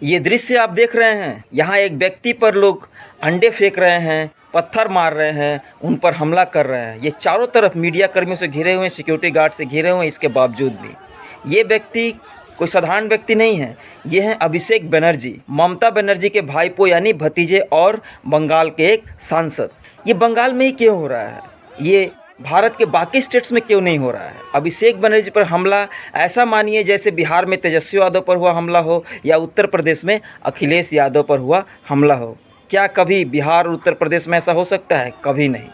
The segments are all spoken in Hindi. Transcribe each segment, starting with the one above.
ये दृश्य आप देख रहे हैं, यहाँ एक व्यक्ति पर लोग अंडे फेंक रहे हैं, पत्थर मार रहे हैं, उन पर हमला कर रहे हैं। ये चारों तरफ मीडिया कर्मियों से घिरे हुए हैं, सिक्योरिटी गार्ड से घिरे हुए हैं। इसके बावजूद भी ये व्यक्ति कोई साधारण व्यक्ति नहीं है। ये हैं अभिषेक बनर्जी, ममता बनर्जी के भाईपो यानी भतीजे और बंगाल के एक सांसद। ये बंगाल में ही क्यों हो रहा है? ये भारत के बाकी स्टेट्स में क्यों नहीं हो रहा है? अभिषेक बनर्जी पर हमला ऐसा मानिए जैसे बिहार में तेजस्वी यादव पर हुआ हमला हो या उत्तर प्रदेश में अखिलेश यादव पर हुआ हमला हो। क्या कभी बिहार और उत्तर प्रदेश में ऐसा हो सकता है? कभी नहीं।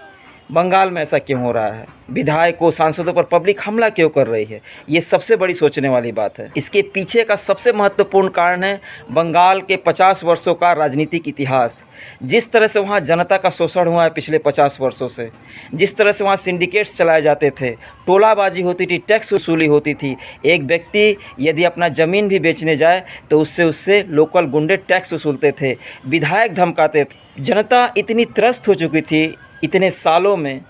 बंगाल में ऐसा क्यों हो रहा है? विधायकों, सांसदों पर पब्लिक हमला क्यों कर रही है? ये सबसे बड़ी सोचने वाली बात है। इसके पीछे का सबसे महत्वपूर्ण कारण है बंगाल के 50 वर्षों का राजनीतिक इतिहास। जिस तरह से वहाँ जनता का शोषण हुआ है पिछले 50 वर्षों से, जिस तरह से वहाँ सिंडिकेट्स चलाए जाते थे, टोलाबाजी होती थी, टैक्स वसूली होती थी। एक व्यक्ति यदि अपना ज़मीन भी बेचने जाए तो उससे लोकल गुंडे टैक्स वसूलते थे, विधायक धमकाते थे। जनता इतनी त्रस्त हो चुकी थी इतने सालों में,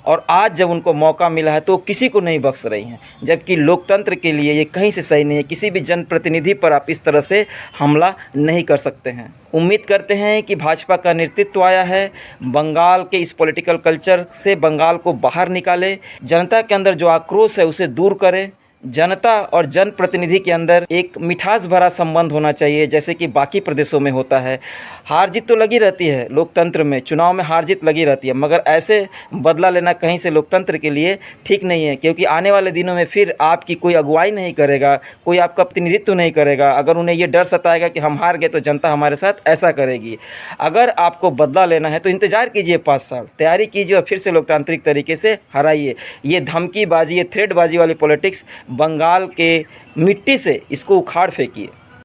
और आज जब उनको मौका मिला है तो किसी को नहीं बख्श रही हैं। जबकि लोकतंत्र के लिए ये कहीं से सही नहीं है। किसी भी जनप्रतिनिधि पर आप इस तरह से हमला नहीं कर सकते हैं। उम्मीद करते हैं कि भाजपा का नेतृत्व आया है, बंगाल के इस पॉलिटिकल कल्चर से बंगाल को बाहर निकाले, जनता के अंदर जो आक्रोश है उसे दूर करे। जनता और जनप्रतिनिधि के अंदर एक मिठास भरा संबंध होना चाहिए, जैसे कि बाकी प्रदेशों में होता है। हार जीत तो लगी रहती है लोकतंत्र में, चुनाव में हार जीत लगी रहती है, मगर ऐसे बदला लेना कहीं से लोकतंत्र के लिए ठीक नहीं है। क्योंकि आने वाले दिनों में फिर आपकी कोई अगुवाई नहीं करेगा, कोई आपका प्रतिनिधित्व नहीं करेगा। अगर उन्हें ये डर सताएगा कि हम हार गए तो जनता हमारे साथ ऐसा करेगी। अगर आपको बदला लेना है तो इंतज़ार कीजिए, 5 साल तैयारी कीजिए और फिर से लोकतांत्रिक तरीके से हराइए। ये धमकीबाजी, ये थ्रेडबाजी वाली पॉलिटिक्स बंगाल के मिट्टी से इसको उखाड़ फेंकिए।